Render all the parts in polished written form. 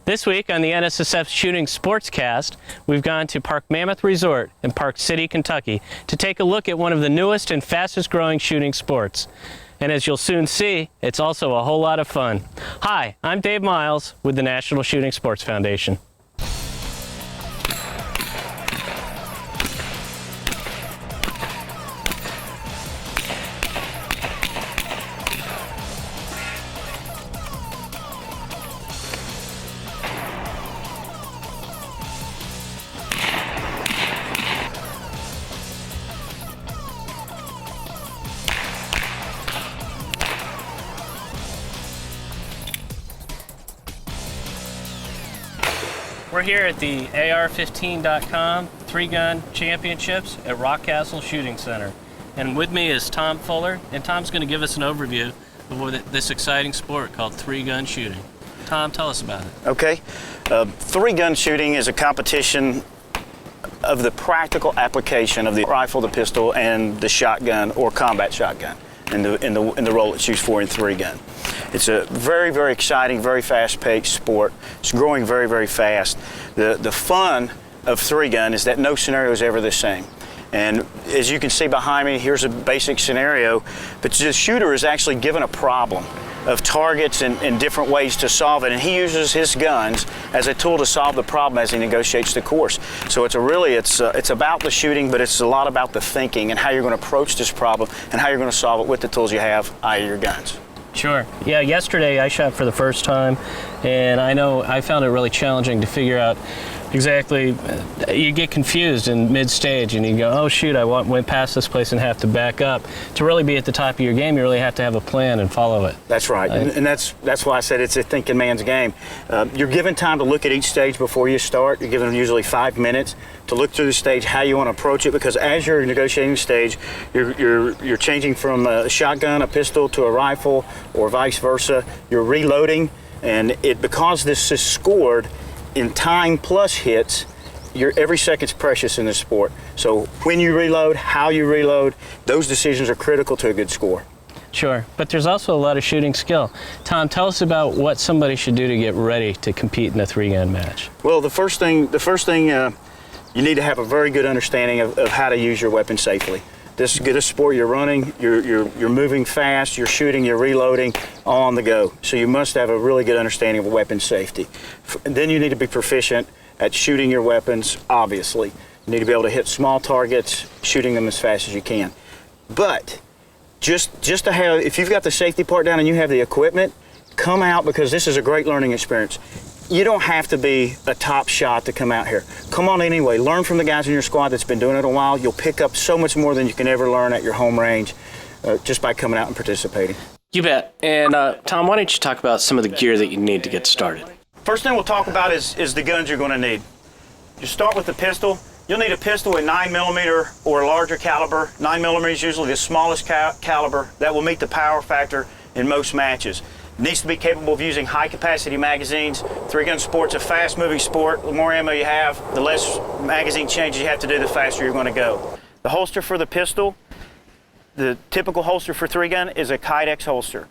This week on the NSSF Shooting Sportscast, we've gone to Park Mamoth Resort in Park City, Kentucky to take a look at one of the newest and fastest growing shooting sports. And as you'll soon see, it's also a whole lot of fun. Hi, I'm Dave Miles with the National Shooting Sports Foundation. We're here at the AR15.com 3-gun championships at Rockcastle Shooting Center. And with me is Tom Fuller, and Tom's going to give us an overview of this exciting sport called 3-gun shooting. Tom, tell us about it. Okay. 3-gun shooting is a competition of the practical application of the rifle, the pistol, and the shotgun or combat shotgun in the role it's used for in 3-gun. It's a very, very exciting, very fast-paced sport. It's growing very, very fast. The fun of 3-gun is that no scenario is ever the same. And as you can see behind me, here's a basic scenario, but the shooter is actually given a problem of targets and different ways to solve it, and he uses his guns as a tool to solve the problem as he negotiates the course. So it's about the shooting, but it's a lot about the thinking and how you're going to approach this problem and how you're going to solve it with the tools you have, i.e. your guns. Sure. Yeah, yesterday I shot for the first time, and I found it really challenging to figure out exactly. You get confused in mid-stage and you go, oh shoot, went past this place and have to back up. To really be at the top of your game, you really have to have a plan and follow it. That's right, and that's why I said it's a thinking man's game. You're given time to look at each stage before you start. You're given usually 5 minutes to look through the stage, how you want to approach it, because as you're negotiating the stage, you're changing from a shotgun, a pistol, to a rifle, or vice versa. You're reloading, and because this is scored in time plus hits, every second's precious in this sport. So when you reload, how you reload, those decisions are critical to a good score. Sure, but there's also a lot of shooting skill. Tom, tell us about what somebody should do to get ready to compete in a 3-gun match. Well, the first thing you need to have a very good understanding of how to use your weapon safely. This sport, you're running, you're moving fast, you're shooting, you're reloading, all on the go. So you must have a really good understanding of weapon safety. And then you need to be proficient at shooting your weapons, obviously. You need to be able to hit small targets, shooting them as fast as you can. But just to have, if you've got the safety part down and you have the equipment, come out, because this is a great learning experience. You don't have to be a top shot to come out here. Come on anyway. Learn from the guys in your squad that's been doing it a while. You'll pick up so much more than you can ever learn at your home range just by coming out and participating. You bet. And Tom, why don't you talk about some of the gear that you need to get started? First thing we'll talk about is the guns you're going to need. You start with the pistol. You'll need a pistol in 9mm or larger caliber. 9mm is usually the smallest caliber. That will meet the power factor in most matches. It needs to be capable of using high-capacity magazines. 3-gun sport's a fast-moving sport. The more ammo you have, the less magazine changes you have to do, the faster you're going to go. The holster for the pistol, the typical holster for 3-gun is a Caddies holster.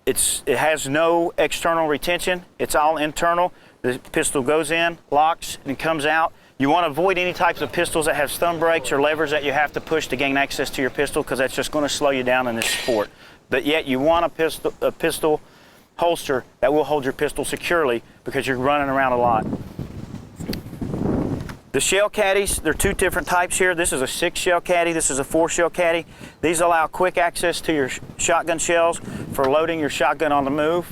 It has no external retention. It's all internal. The pistol goes in, locks, and comes out. You want to avoid any types of pistols that have thumb brakes or levers that you have to push to gain access to your pistol, because that's just going to slow you down in this sport. But yet you want a pistol holster that will hold your pistol securely, because you're running around a lot. The shell caddies, there are 2 different types here. This is a 6-shell caddy, this is a 4-shell caddy. These allow quick access to your shotgun shells for loading your shotgun on the move.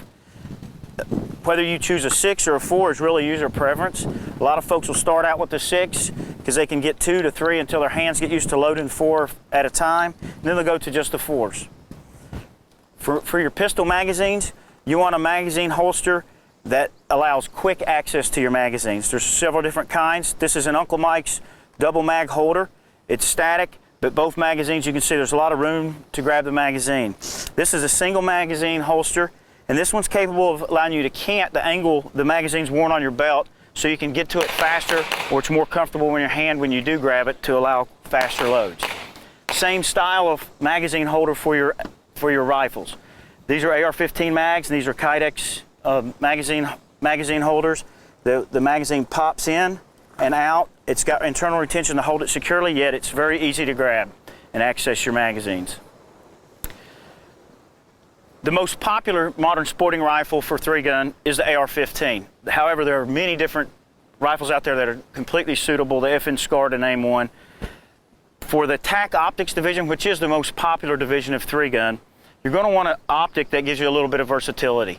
Whether you choose a 6 or a 4 is really user preference. A lot of folks will start out with the 6 because they can get 2 to 3 until their hands get used to loading 4 at a time, and then they'll go to just the 4s. For your pistol magazines, you want a magazine holster that allows quick access to your magazines. There's several different kinds. This is an Uncle Mike's double mag holder. It's static, but both magazines, you can see there's a lot of room to grab the magazine. This is a single magazine holster, and this one's capable of allowing you to cant the angle the magazine's worn on your belt, so you can get to it faster, or it's more comfortable in your hand when you do grab it to allow faster loads. Same style of magazine holder for your rifles. These are AR-15 mags, and these are Caddies magazine holders. The magazine pops in and out. It's got internal retention to hold it securely, yet it's very easy to grab and access your magazines. The most popular modern sporting rifle for 3-gun is the AR-15. However, there are many different rifles out there that are completely suitable, the FN SCAR to name one. For the Tack Optics division, which is the most popular division of 3-gun, you're going to want an optic that gives you a little bit of versatility.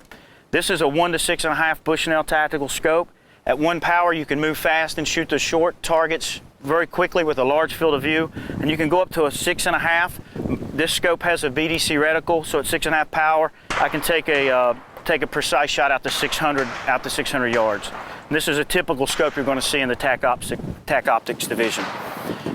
This is a 1 to 6.5 Bushnell tactical scope. At 1 power, you can move fast and shoot the short targets very quickly with a large field of view, and you can go up to a 6.5. This scope has a BDC reticle, so at 6.5 power, I can take a precise shot out to 600 yards. And this is a typical scope you're going to see in the Tack Optics division.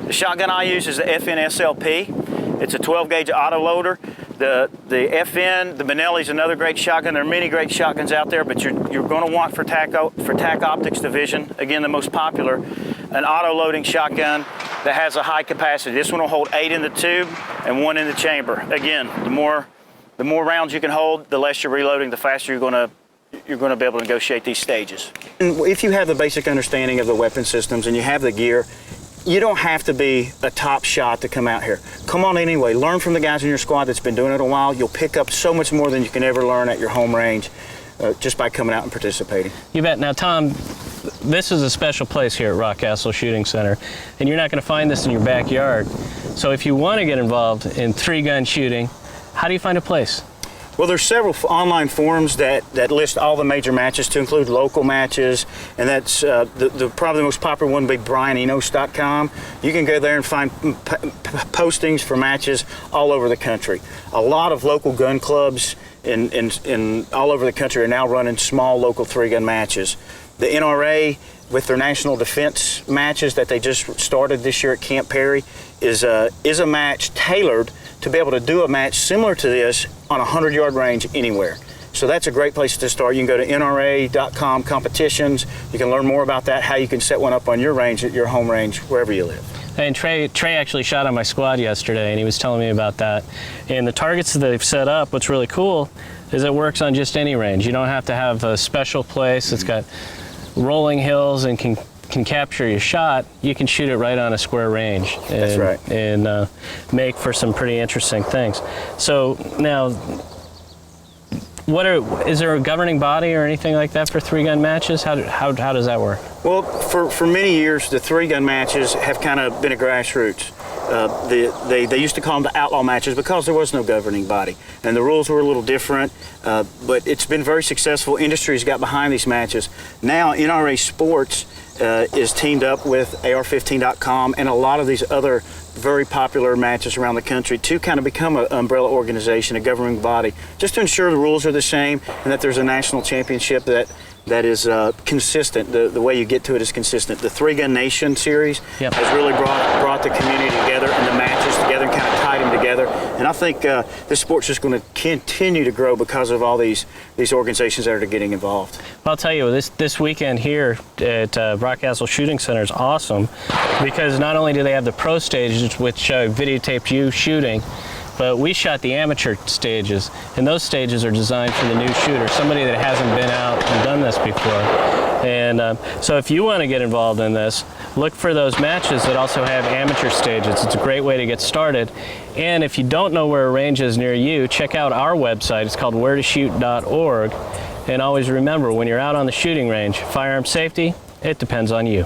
The shotgun I use is the FN SLP. It's a 12-gauge autoloader. The FN, the Benelli is another great shotgun. There are many great shotguns out there, but you're going to want for Tack Optics division, again the most popular, an auto-loading shotgun that has a high capacity. This one will hold 8 in the tube and 1 in the chamber. Again, the more rounds you can hold, the less you're reloading, the faster you're going to be able to negotiate these stages. If you have the basic understanding of the weapon systems and you have the gear, you don't have to be a top shot to come out here. Come on anyway, learn from the guys in your squad that's been doing it a while. You'll pick up so much more than you can ever learn at your home range just by coming out and participating. You bet. Now, Tom, this is a special place here at Rockcastle Shooting Center, and you're not going to find this in your backyard. So if you want to get involved in 3-gun shooting, how do you find a place? Well, there's several online forums that list all the major matches to include local matches, and that's probably the most popular one would be BrianEnos.com. You can go there and find postings for matches all over the country. A lot of local gun clubs in all over the country are now running small local 3-gun matches. The NRA, with their national defense matches that they just started this year at Camp Perry, is a match tailored to be able to do a match similar to this on a 100-yard range anywhere. So that's a great place to start. You can go to NRA.com competitions. You can learn more about that, how you can set one up on your range, at your home range, wherever you live. And Trey actually shot on my squad yesterday, and he was telling me about that. And the targets that they've set up, what's really cool is it works on just any range. You don't have to have a special place that's got rolling hills and can capture your shot. You can shoot it right on a square range. And, that's right. And make for some pretty interesting things. So now, is there a governing body or anything like that for 3-gun matches? How does that work? Well, for many years, the 3-gun matches have kind of been a grassroots. They used to call them the outlaw matches because there was no governing body, and the rules were a little different, but it's been very successful. Industry's got behind these matches. Now NRA Sports is teamed up with AR15.com and a lot of these other very popular matches around the country to kind of become an umbrella organization, a governing body, just to ensure the rules are the same and that there's a national championship that is consistent. The way you get to it is consistent. The 3-Gun Nation series has really brought the community together and the matches together and kind of tied them together. And I think this sport's just going to continue to grow because of all these organizations that are getting involved. I'll tell you, this weekend here at Rockcastle Shooting Center is awesome because not only do they have the pro stages, which videotaped you shooting, but we shot the amateur stages, and those stages are designed for the new shooter, somebody that hasn't been out and done this before. And so if you want to get involved in this, look for those matches that also have amateur stages. It's a great way to get started. And if you don't know where a range is near you, check out our website. It's called wheretoshoot.org. And always remember, when you're out on the shooting range, firearm safety, it depends on you.